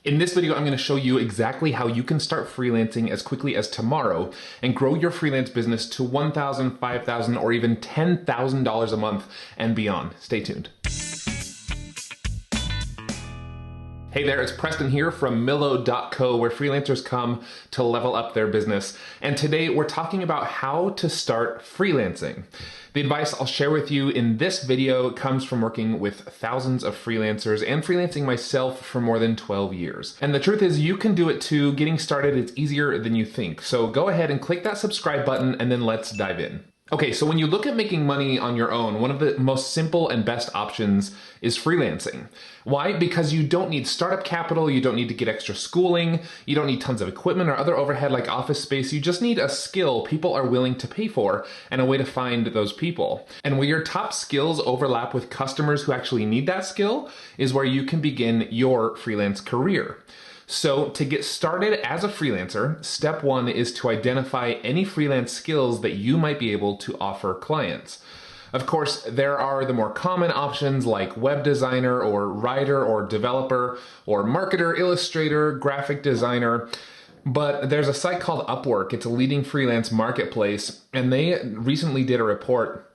In this video, I'm going to show you exactly how you can start freelancing as quickly as tomorrow and grow your freelance business to $1,000, $5,000, or even $10,000 a month and beyond. Stay tuned. Hey there, it's Preston here from Millo.co, where freelancers come to level up their business. And today we're talking about how to start freelancing. The advice I'll share with you in this video comes from working with thousands of freelancers and freelancing myself for more than 12 years. And the truth is you can do it too. Getting started is easier than you think. So go ahead and click that subscribe button and then let's dive in. Okay, so when you look at making money on your own, one of the most simple and best options is freelancing. Why? Because you don't need startup capital, you don't need to get extra schooling, you don't need tons of equipment or other overhead like office space, you just need a skill people are willing to pay for and a way to find those people. And where your top skills overlap with customers who actually need that skill is where you can begin your freelance career. So to get started as a freelancer, step one is to identify any freelance skills that you might be able to offer clients. Of course, there are the more common options like web designer or writer or developer or marketer, illustrator, graphic designer. But there's a site called Upwork. It's a leading freelance marketplace, and they recently did a report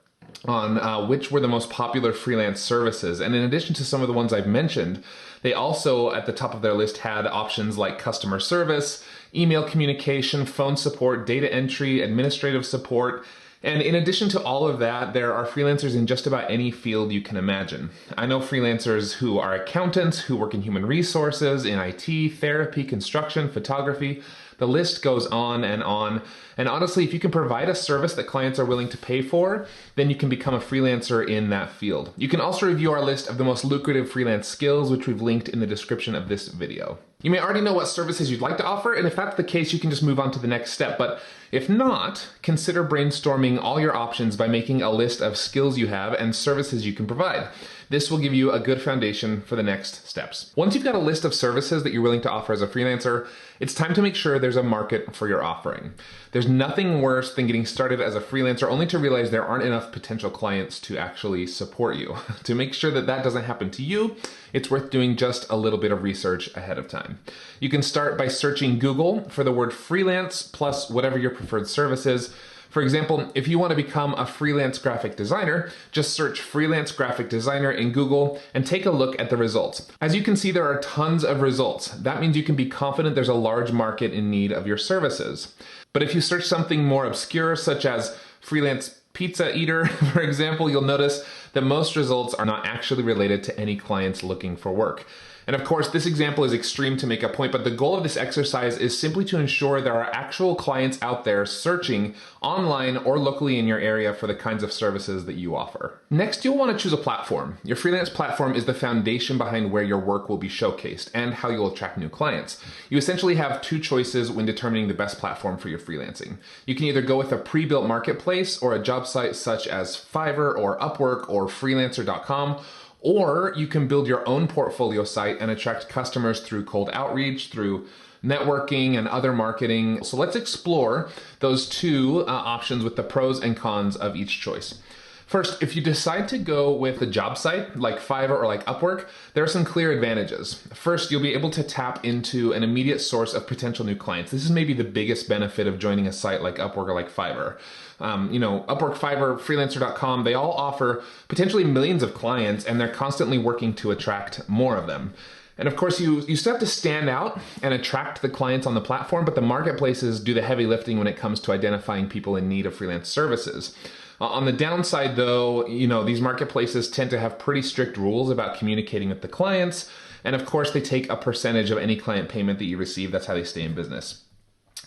on which were the most popular freelance services. And in addition to some of the ones I've mentioned, they also, at the top of their list, had options like customer service, email communication, phone support, data entry, administrative support. And in addition to all of that, there are freelancers in just about any field you can imagine. I know freelancers who are accountants, who work in human resources, in IT, therapy, construction, photography. The list goes on and on. And honestly, if you can provide a service that clients are willing to pay for, then you can become a freelancer in that field. You can also review our list of the most lucrative freelance skills, which we've linked in the description of this video. You may already know what services you'd like to offer, and if that's the case, you can just move on to the next step. But if not, consider brainstorming all your options by making a list of skills you have and services you can provide. This will give you a good foundation for the next steps. Once you've got a list of services that you're willing to offer as a freelancer, it's time to make sure there's a market for your offering. There's nothing worse than getting started as a freelancer only to realize there aren't enough potential clients to actually support you. To make sure that that doesn't happen to you, it's worth doing just a little bit of research ahead of time. You can start by searching Google for the word freelance plus whatever your preferred service is. For example, if you want to become a freelance graphic designer, just search freelance graphic designer in Google and take a look at the results. As you can see, there are tons of results. That means you can be confident there's a large market in need of your services. But if you search something more obscure, such as freelance pizza eater, for example, you'll notice that most results are not actually related to any clients looking for work. And of course, this example is extreme to make a point, but the goal of this exercise is simply to ensure there are actual clients out there searching online or locally in your area for the kinds of services that you offer. Next, you'll want to choose a platform. Your freelance platform is the foundation behind where your work will be showcased and how you'll attract new clients. You essentially have two choices when determining the best platform for your freelancing. You can either go with a pre-built marketplace or a job site such as Fiverr or Upwork or freelancer.com. Or you can build your own portfolio site and attract customers through cold outreach, through networking and other marketing. So let's explore those two options with the pros and cons of each choice. First, if you decide to go with a job site like Fiverr or like Upwork, there are some clear advantages. First, you'll be able to tap into an immediate source of potential new clients. This is maybe the biggest benefit of joining a site like Upwork or like Fiverr. Upwork, Fiverr, freelancer.com, they all offer potentially millions of clients, and they're constantly working to attract more of them. And of course, you still have to stand out and attract the clients on the platform, but the marketplaces do the heavy lifting when it comes to identifying people in need of freelance services. On the downside, though, these marketplaces tend to have pretty strict rules about communicating with the clients. And of course, they take a percentage of any client payment that you receive. That's how they stay in business.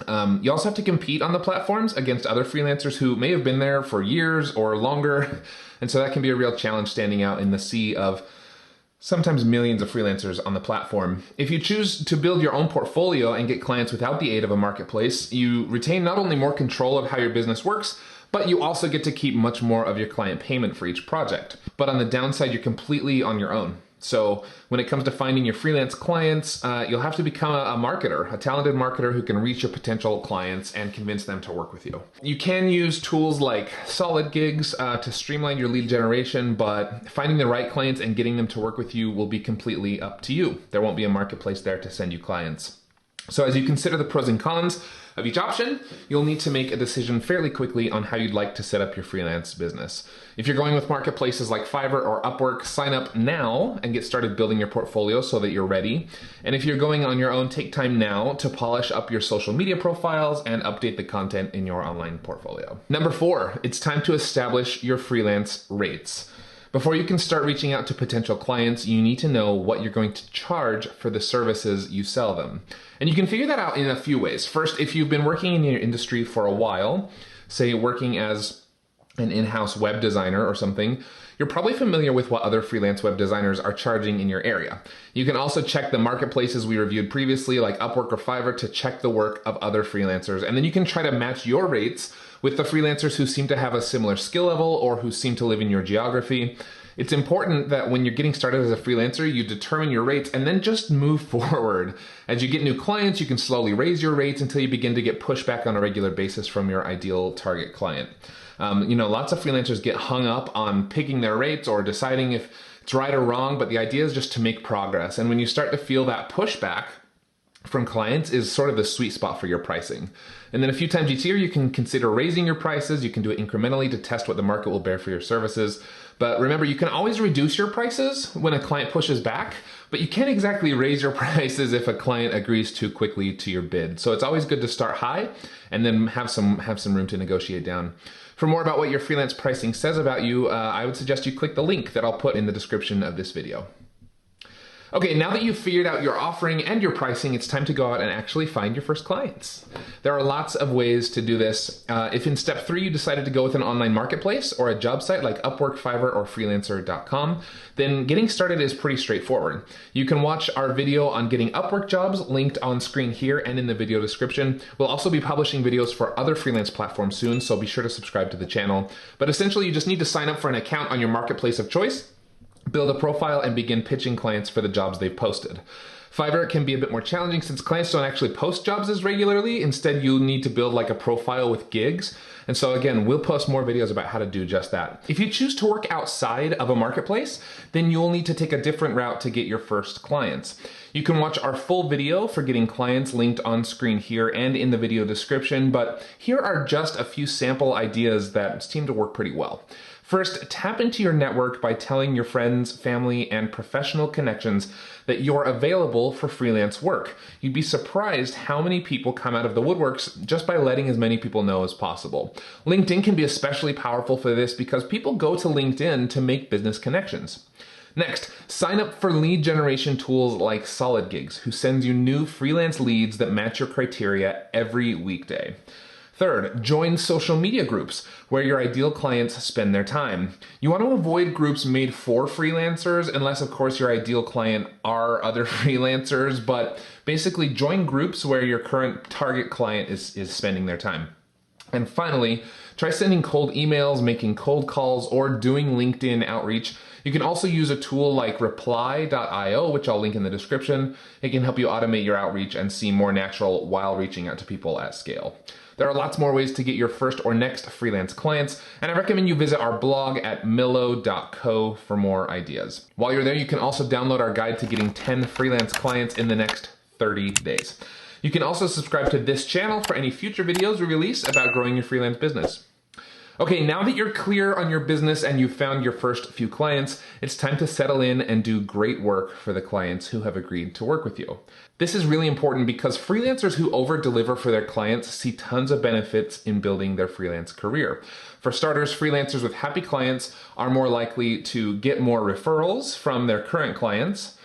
You also have to compete on the platforms against other freelancers who may have been there for years or longer. And so that can be a real challenge standing out in the sea of sometimes millions of freelancers on the platform. If you choose to build your own portfolio and get clients without the aid of a marketplace, you retain not only more control of how your business works, but you also get to keep much more of your client payment for each project. But on the downside, you're completely on your own. So when it comes to finding your freelance clients, you'll have to become a marketer, a talented marketer who can reach your potential clients and convince them to work with you. You can use tools like Solid Gigs to streamline your lead generation, but finding the right clients and getting them to work with you will be completely up to you. There won't be a marketplace there to send you clients. So as you consider the pros and cons of each option, you'll need to make a decision fairly quickly on how you'd like to set up your freelance business. If you're going with marketplaces like Fiverr or Upwork, sign up now and get started building your portfolio so that you're ready. And if you're going on your own, take time now to polish up your social media profiles and update the content in your online portfolio. Number 4, it's time to establish your freelance rates. Before you can start reaching out to potential clients, you need to know what you're going to charge for the services you sell them. And you can figure that out in a few ways. First, if you've been working in your industry for a while, say working as an in-house web designer or something, you're probably familiar with what other freelance web designers are charging in your area. You can also check the marketplaces we reviewed previously, like Upwork or Fiverr, to check the work of other freelancers. And then you can try to match your rates with the freelancers who seem to have a similar skill level or who seem to live in your geography. It's important that when you're getting started as a freelancer, you determine your rates and then just move forward. As you get new clients, you can slowly raise your rates until you begin to get pushback on a regular basis from your ideal target client. Lots of freelancers get hung up on picking their rates or deciding if it's right or wrong, but the idea is just to make progress. And when you start to feel that pushback from clients is sort of the sweet spot for your pricing. And then a few times each year, you can consider raising your prices. You can do it incrementally to test what the market will bear for your services. But remember, you can always reduce your prices when a client pushes back, but you can't exactly raise your prices if a client agrees too quickly to your bid. So it's always good to start high and then have some room to negotiate down. For more about what your freelance pricing says about you, I would suggest you click the link that I'll put in the description of this video. Okay, now that you've figured out your offering and your pricing, it's time to go out and actually find your first clients. There are lots of ways to do this. If in step 3 you decided to go with an online marketplace or a job site like Upwork, Fiverr, or freelancer.com, then getting started is pretty straightforward. You can watch our video on getting Upwork jobs linked on screen here and in the video description. We'll also be publishing videos for other freelance platforms soon, so be sure to subscribe to the channel. But essentially, you just need to sign up for an account on your marketplace of choice, build a profile, and begin pitching clients for the jobs they've posted. Fiverr can be a bit more challenging since clients don't actually post jobs as regularly. Instead, you need to build like a profile with gigs. And so again, we'll post more videos about how to do just that. If you choose to work outside of a marketplace, then you'll need to take a different route to get your first clients. You can watch our full video for getting clients linked on screen here and in the video description, but here are just a few sample ideas that seem to work pretty well. First, tap into your network by telling your friends, family, and professional connections that you're available for freelance work. You'd be surprised how many people come out of the woodworks just by letting as many people know as possible. LinkedIn can be especially powerful for this because people go to LinkedIn to make business connections. Next, sign up for lead generation tools like Solid Gigs, who sends you new freelance leads that match your criteria every weekday. Third, join social media groups where your ideal clients spend their time. You want to avoid groups made for freelancers unless, of course, your ideal client are other freelancers, but basically join groups where your current target client is spending their time. And finally, try sending cold emails, making cold calls, or doing LinkedIn outreach. You can also use a tool like reply.io, which I'll link in the description. It can help you automate your outreach and seem more natural while reaching out to people at scale. There are lots more ways to get your first or next freelance clients, and I recommend you visit our blog at millo.co for more ideas. While you're there, you can also download our guide to getting 10 freelance clients in the next 30 days. You can also subscribe to this channel for any future videos we release about growing your freelance business. Okay, now that you're clear on your business and you've found your first few clients, it's time to settle in and do great work for the clients who have agreed to work with you. This is really important because freelancers who over-deliver for their clients see tons of benefits in building their freelance career. For starters, freelancers with happy clients are more likely to get more referrals from their current clients,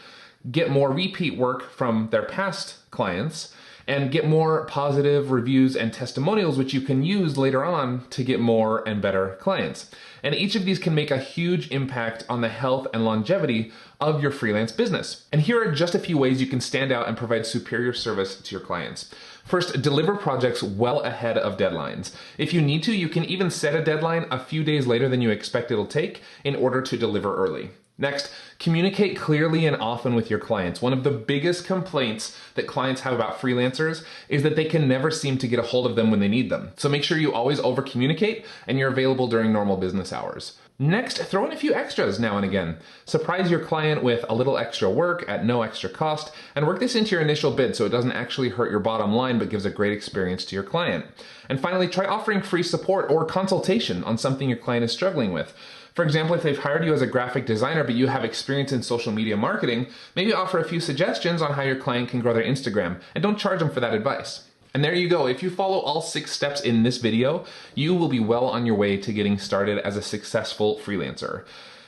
get more repeat work from their past clients, and get more positive reviews and testimonials, which you can use later on to get more and better clients. And each of these can make a huge impact on the health and longevity of your freelance business. And here are just a few ways you can stand out and provide superior service to your clients. First, deliver projects well ahead of deadlines. If you need to, you can even set a deadline a few days later than you expect it'll take in order to deliver early. Next, communicate clearly and often with your clients. One of the biggest complaints that clients have about freelancers is that they can never seem to get a hold of them when they need them. So make sure you always over communicate and you're available during normal business hours. Next, throw in a few extras now and again. Surprise your client with a little extra work at no extra cost, and work this into your initial bid so it doesn't actually hurt your bottom line but gives a great experience to your client. And finally, try offering free support or consultation on something your client is struggling with. For example, if they've hired you as a graphic designer but you have experience in social media marketing, maybe offer a few suggestions on how your client can grow their Instagram, and don't charge them for that advice. And there you go. If you follow all 6 steps in this video, you will be well on your way to getting started as a successful freelancer.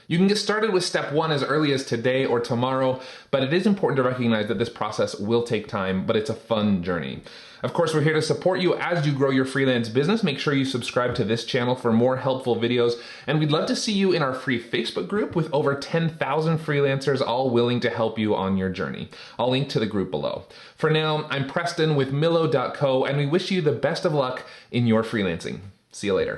You can get started with step 1 as early as today or tomorrow, but it is important to recognize that this process will take time, but it's a fun journey. Of course, we're here to support you as you grow your freelance business. Make sure you subscribe to this channel for more helpful videos, and we'd love to see you in our free Facebook group with over 10,000 freelancers all willing to help you on your journey. I'll link to the group below. For now, I'm Preston with Millo.co, and we wish you the best of luck in your freelancing. See you later.